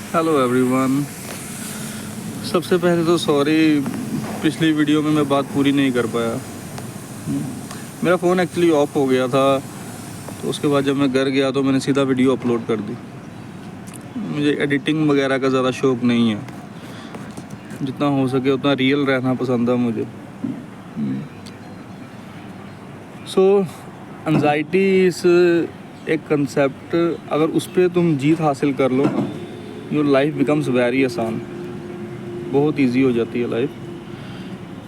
Hello everyone. सबसे पहले तो सॉरी, पिछली वीडियो में मैं बात पूरी नहीं कर पाया। मेरा फ़ोन एक्चुअली ऑफ हो गया था, तो उसके बाद जब मैं घर गया तो मैंने सीधा वीडियो अपलोड कर दी। मुझे एडिटिंग वगैरह का ज़्यादा शौक़ नहीं है, जितना हो सके उतना रियल रहना पसंद है मुझे। सो एंजाइटी इस एक कंसेप्ट, अगर उस पर तुम जीत हासिल कर लो ना, योर लाइफ बिकम्स वेरी आसान, बहुत इजी हो जाती है लाइफ।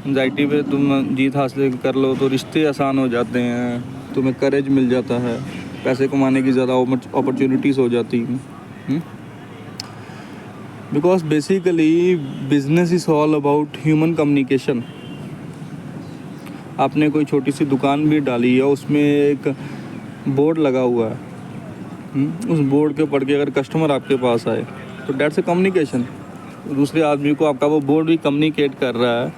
एंजाइटी पे तुम जीत हासिल कर लो तो रिश्ते आसान हो जाते हैं, तुम्हें करेज मिल जाता है, पैसे कमाने की ज़्यादा अपॉर्चुनिटीज़ हो जाती हैं। Because basically business is all about human communication. आपने कोई छोटी सी दुकान भी डाली है, उसमें एक बोर्ड लगा हुआ है, उस बोर्ड के पढ़ के अगर कस्टमर आपके पास आए तो डेट्स ए कम्युनिकेशन। दूसरे आदमी को आपका वो बोर्ड भी कम्युनिकेट कर रहा है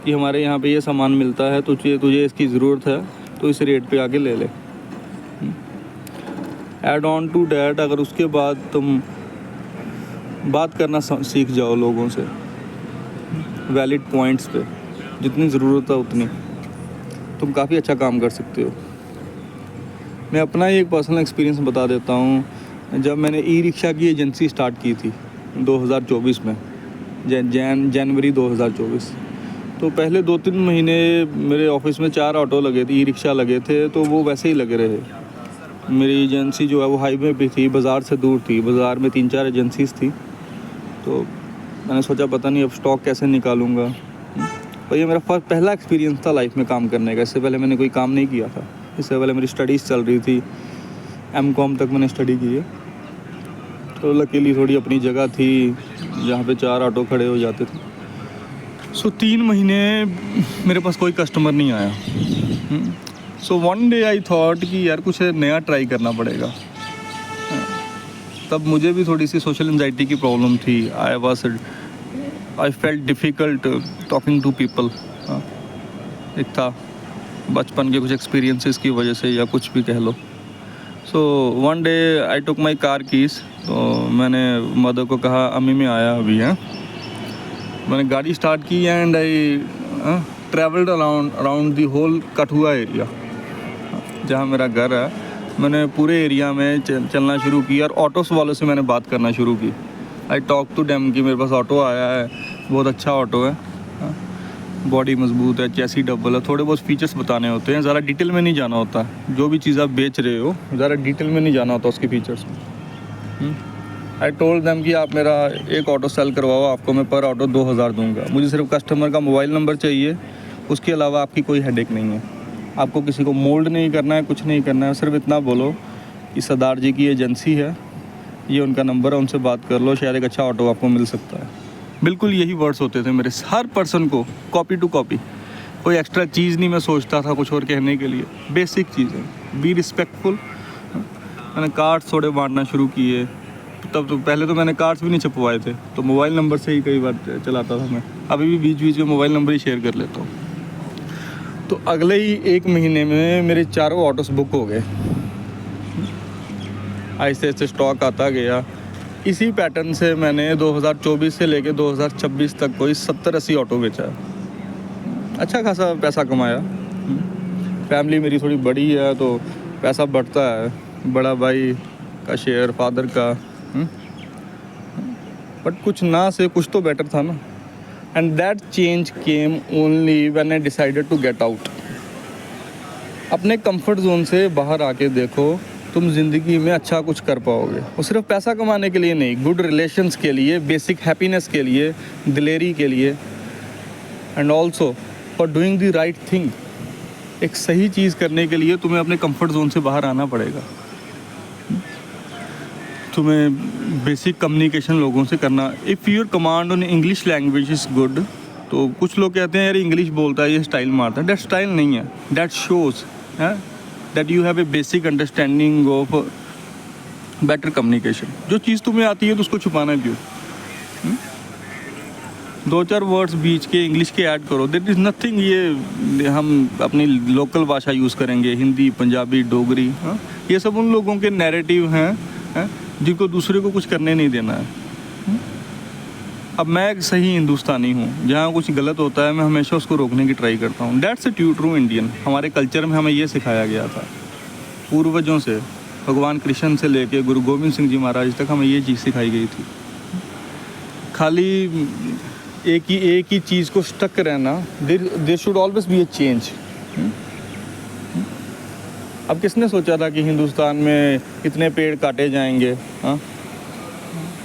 कि हमारे यहाँ पे ये सामान मिलता है, तुझे इसकी ज़रूरत है तो इस रेट पे आके ले ले। ऐड ऑन टू डैट, अगर उसके बाद तुम बात करना सीख जाओ लोगों से वैलिड पॉइंट्स पे, जितनी ज़रूरत है उतनी, तुम काफ़ी अच्छा काम कर सकते हो। मैं अपना ही एक पर्सनल एक्सपीरियंस बता देता हूँ। जब मैंने ई रिक्शा की एजेंसी स्टार्ट की थी 2024 में, जनवरी 2024, तो पहले 2-3 महीने मेरे ऑफिस में 4 ऑटो लगे थे, ई रिक्शा लगे थे, तो वो वैसे ही लगे रहे। मेरी एजेंसी जो है वो हाईवे पे थी, बाज़ार से दूर थी, बाज़ार में 3-4 एजेंसीज़ थी। तो मैंने सोचा पता नहीं अब स्टॉक कैसे निकालूंगा। और ये मेरा पहला एक्सपीरियंस था लाइफ में काम करने का। इससे पहले मैंने कोई काम नहीं किया था। इससे पहले मेरी स्टडीज़ चल रही थी, M.Com तक मैंने स्टडी की है। तो लकीली थोड़ी अपनी जगह थी जहाँ पे 4 ऑटो खड़े हो जाते थे। सो 3 महीने मेरे पास कोई कस्टमर नहीं आया। सो वन डे आई थॉट कि यार कुछ नया ट्राई करना पड़ेगा। तब मुझे भी थोड़ी सी सोशल एंजाइटी की प्रॉब्लम थी। I felt difficult talking to people. एक था बचपन के कुछ एक्सपीरियंसेस की वजह से, या कुछ भी कह लो। So one day I took my car keys, तो मैंने मदर को कहा अम्मी मैं आया अभी हैं। मैंने गाड़ी स्टार्ट की and I travelled around the whole Kathua area, जहाँ मेरा घर है। मैंने पूरे एरिया में चलना शुरू किया और ऑटोस वालों से मैंने बात करना शुरू की। आई टॉक टू डेम कि मेरे पास ऑटो आया है, बहुत अच्छा ऑटो है, बॉडी मजबूत है, चैसी डबल है, थोड़े बहुत फीचर्स बताने होते हैं, ज़्यादा डिटेल में नहीं जाना होता। जो भी चीज़ आप बेच रहे हो ज़्यादा डिटेल में नहीं जाना होता उसके फीचर्स में। आई टोल्ड देम कि आप मेरा एक ऑटो सेल करवाओ, आपको मैं पर ऑटो 2000 दूंगा। मुझे सिर्फ कस्टमर का मोबाइल नंबर चाहिए, उसके अलावा आपकी कोई हेडेक नहीं है। आपको किसी को मोल्ड नहीं करना है, कुछ नहीं करना है। सिर्फ इतना बोलो कि सरदार जी की एजेंसी है, ये उनका नंबर है, उनसे बात कर लो, शायद एक अच्छा ऑटो आपको मिल सकता है। बिल्कुल यही वर्ड्स होते थे मेरे, हर पर्सन को कॉपी टू कॉपी। कोई एक्स्ट्रा चीज़ नहीं मैं सोचता था कुछ और कहने के लिए। बेसिक चीज़ें, बी रिस्पेक्टफुल। मैंने कार्ड्स थोड़े बांटना शुरू किए। तब तो पहले तो मैंने कार्ड्स भी नहीं छपवाए थे, तो मोबाइल नंबर से ही कई बार चलाता था मैं। अभी भी बीच बीच में मोबाइल नंबर ही शेयर कर लेता हूँ। तो अगले ही 1 महीने में मेरे 4 ऑटोस बुक हो गए। आहिस्ते आहिस्ते स्टॉक आता गया। इसी पैटर्न से मैंने 2024 से लेके 2026 तक कोई 70-80 ऑटो बेचा है। अच्छा खासा पैसा कमाया। फैमिली मेरी थोड़ी बड़ी है तो पैसा बढ़ता है, बड़ा भाई का शेयर, फादर का। बट कुछ ना से कुछ तो बेटर था ना। And that change came only when I decided to get out. अपने कंफर्ट जोन से बाहर आके देखो, तुम ज़िंदगी में अच्छा कुछ कर पाओगे। और सिर्फ पैसा कमाने के लिए नहीं, गुड रिलेशंस के लिए, बेसिक हैप्पीनेस के लिए, दिलेरी के लिए, and also for doing the right thing. एक सही चीज़ करने के लिए तुम्हें अपने कंफर्ट जोन से बाहर आना पड़ेगा। तुम्हें बेसिक कम्युनिकेशन लोगों से करना। If your command on English language is good, तो कुछ लोग कहते हैं यार इंग्लिश बोलता है, ये स्टाइल मारता है। दैट स्टाइल नहीं है, दैट शोज़ है that you have a basic understanding of better communication. जो चीज़ तुम्हें आती है तो उसको छुपाना क्यों? 2-4 वर्ड्स बीच के इंग्लिश के ऐड करो, दैट इज़ नथिंग। ये हम अपनी लोकल भाषा यूज़ करेंगे, हिंदी, पंजाबी, डोगरी। ये सब उन लोगों के नैरेटिव हैं जिनको दूसरे को कुछ करने नहीं देना है। अब मैं एक सही हिंदुस्तानी हूँ, जहाँ कुछ गलत होता है मैं हमेशा उसको रोकने की ट्राई करता हूँ। That's a true Indian. हमारे कल्चर में हमें ये सिखाया गया था पूर्वजों से, भगवान कृष्ण से लेके गुरु गोविंद सिंह जी महाराज तक हमें ये चीज़ सिखाई गई थी। खाली एक ही चीज़ को स्टक रहना, there should always be a change. अब किसने सोचा था कि हिंदुस्तान में इतने पेड़ काटे जाएंगे, हाँ,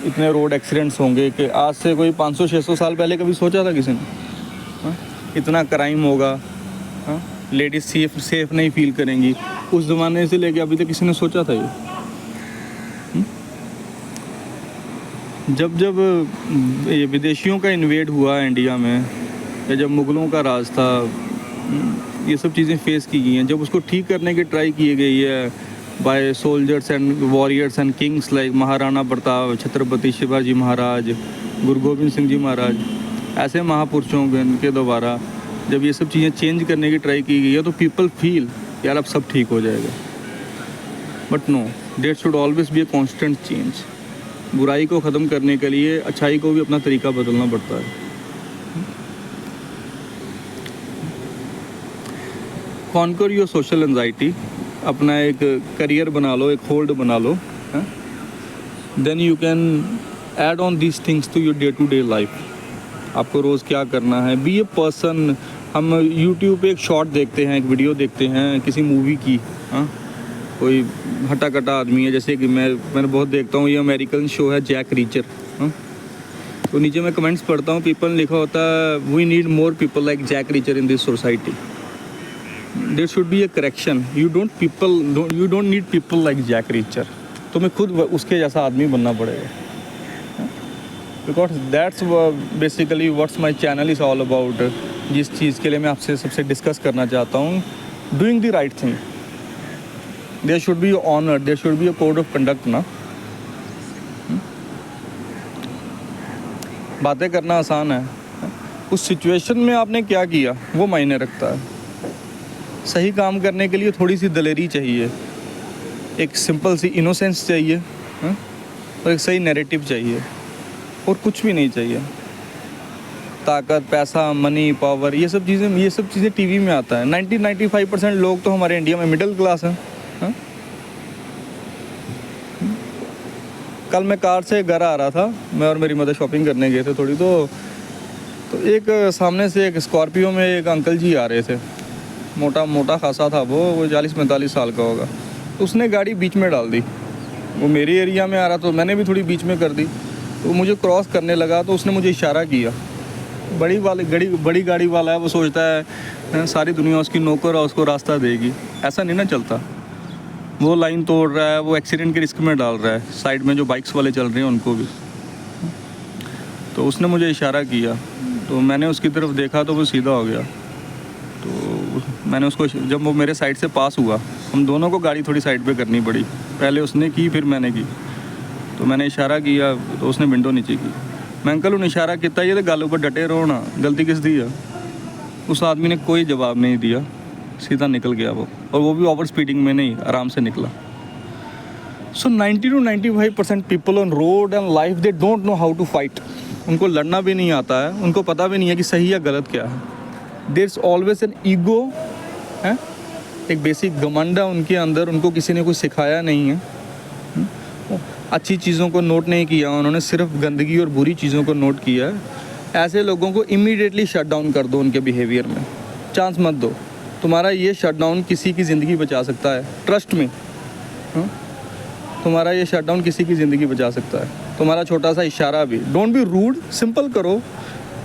इतने रोड एक्सीडेंट्स होंगे, कि आज से कोई 500-600 साल पहले कभी सोचा था किसी ने? हाँ? इतना क्राइम होगा, हाँ? लेडीज़ सेफ नहीं फील करेंगी, उस ज़माने से लेके अभी तक किसी ने सोचा था ये? जब ये विदेशियों का इन्वेड हुआ इंडिया में, या जब मुग़लों का राज था, ये सब चीज़ें फेस की गई हैं। जब उसको ठीक करने की ट्राई की गई है by soldiers and warriors and kings like Maharana Pratap, Chhatrapati Shivaji Maharaj, Guru Gobind Singh ji महाराज, ऐसे महापुरुषों के द्वारा जब ये सब चीज़ें चेंज करने की ट्राई की गई है, तो पीपल फील यार अब सब ठीक हो जाएगा। But no, there should always be a constant change. बुराई को ख़त्म करने के लिए अच्छाई को भी अपना तरीका बदलना पड़ता है। कॉन्कर योर सोशल एंजाइटी, अपना एक करियर बना लो, एक होल्ड बना लो, then you can add on these things to your day to day life. आपको रोज़ क्या करना है, बी ए पर्सन। हम यूट्यूब पे एक शॉर्ट देखते हैं, एक वीडियो देखते हैं किसी मूवी की, हाँ, कोई हटा कटा आदमी है, जैसे कि मैंने बहुत देखता हूँ, ये अमेरिकन शो है जैक रीचर, हाँ, तो नीचे मैं कमेंट्स पढ़ता हूँ, पीपल लिखा होता है we need more people like Jack Reacher in this society. There should be a correction. You don't need people like Jack Reacher. तुम्हें खुद उसके जैसा आदमी बनना पड़ेगा, because that's basically what's my channel is all about. जिस चीज़ के लिए मैं आपसे सबसे डिस्कस करना चाहता हूँ, doing the right thing. There should be honour, there should be a code of conduct ना। बातें करना आसान है, उस सिचुएशन में आपने क्या किया वो मायने रखता है। सही काम करने के लिए थोड़ी सी दलेरी चाहिए, एक सिंपल सी इनोसेंस चाहिए, हाँ? और एक सही नैरेटिव चाहिए, और कुछ भी नहीं चाहिए। ताकत, पैसा, मनी, पावर, ये सब चीज़ें टीवी में आता है। 90-95% लोग तो हमारे इंडिया में मिडिल क्लास हैं, हाँ? कल मैं कार से घर आ रहा था, मैं और मेरी मदर शॉपिंग करने गए थे थोड़ी, तो एक सामने से एक स्कॉर्पियो में एक अंकल जी आ रहे थे, मोटा खासा था वो 40-45 साल का होगा। तो उसने गाड़ी बीच में डाल दी, वो मेरे एरिया में आ रहा, तो मैंने भी थोड़ी बीच में कर दी। तो मुझे क्रॉस करने लगा, तो उसने मुझे इशारा किया। बड़ी गाड़ी वाला है, वो सोचता है सारी दुनिया उसकी नौकर है, उसको रास्ता देगी। ऐसा नहीं ना चलता। वो लाइन तोड़ रहा है, वो एक्सीडेंट के रिस्क में डाल रहा है, साइड में जो बाइक्स वाले चल रहे हैं उनको भी। तो उसने मुझे इशारा किया, तो मैंने उसकी तरफ देखा, तो वो सीधा हो गया। तो मैंने उसको, जब वो मेरे साइड से पास हुआ, हम दोनों को गाड़ी थोड़ी साइड पे करनी पड़ी। पहले उसने की, फिर मैंने की। तो मैंने इशारा किया, तो उसने विंडो नीचे की। मैं अंकल उन्हें इशारा किया, ये तो गल ऊपर डटे रहो ना, गलती किस दी है? उस आदमी ने कोई जवाब नहीं दिया, सीधा निकल गया वो, और वो भी ओवर स्पीडिंग में नहीं, आराम से निकला। So 90-95% people on road and life, they don't know how to fight. उनको लड़ना भी नहीं आता है, उनको पता भी नहीं है कि सही या गलत क्या है। There is always an ego, है, एक बेसिक घमंड है उनके अंदर, उनको किसी ने कुछ सिखाया नहीं है। अच्छी चीज़ों को नोट नहीं किया उन्होंने, सिर्फ गंदगी और बुरी चीज़ों को नोट किया है। ऐसे लोगों को इमीडिएटली शट डाउन कर दो, उनके बिहेवियर में चांस मत दो। तुम्हारा ये शट डाउन किसी की ज़िंदगी बचा सकता है, ट्रस्ट में। तुम्हारा ये शट डाउन किसी की ज़िंदगी बचा सकता है। तुम्हारा छोटा सा इशारा भी, डोंट बी रूड, सिंपल करो।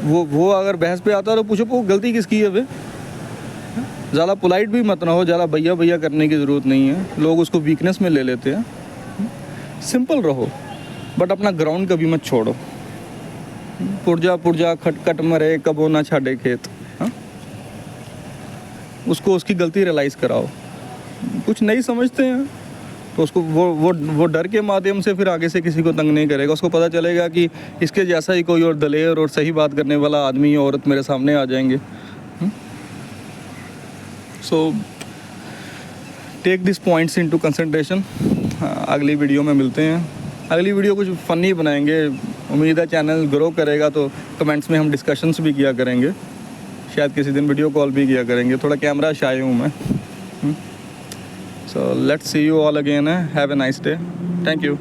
वो अगर बहस पे आता है तो पूछो वो गलती किसकी है। वे ज़्यादा पोलाइट भी मत ना हो, ज़्यादा भैया करने की ज़रूरत नहीं है, लोग उसको वीकनेस में ले लेते हैं। सिंपल रहो, बट अपना ग्राउंड कभी मत छोड़ो। पुरजा खटखट मरे, कबो ना छाड़े खेत, हाँ? उसको उसकी गलती रियलाइज़ कराओ। कुछ नहीं समझते हैं तो उसको वो डर के माध्यम से फिर आगे से किसी को तंग नहीं करेगा। उसको पता चलेगा कि इसके जैसा ही कोई और दलेर और सही बात करने वाला आदमी या औरत मेरे सामने आ जाएंगे। So take this points into consideration. अगली वीडियो में मिलते हैं। अगली वीडियो कुछ फ़नी बनाएंगे, उम्मीद है चैनल ग्रो करेगा तो कमेंट्स में हम डिस्कशंस भी किया करेंगे, शायद किसी दिन वीडियो कॉल भी किया करेंगे। थोड़ा कैमरा शाय हूँ मैं। So let's see you all again, have a nice day, thank you.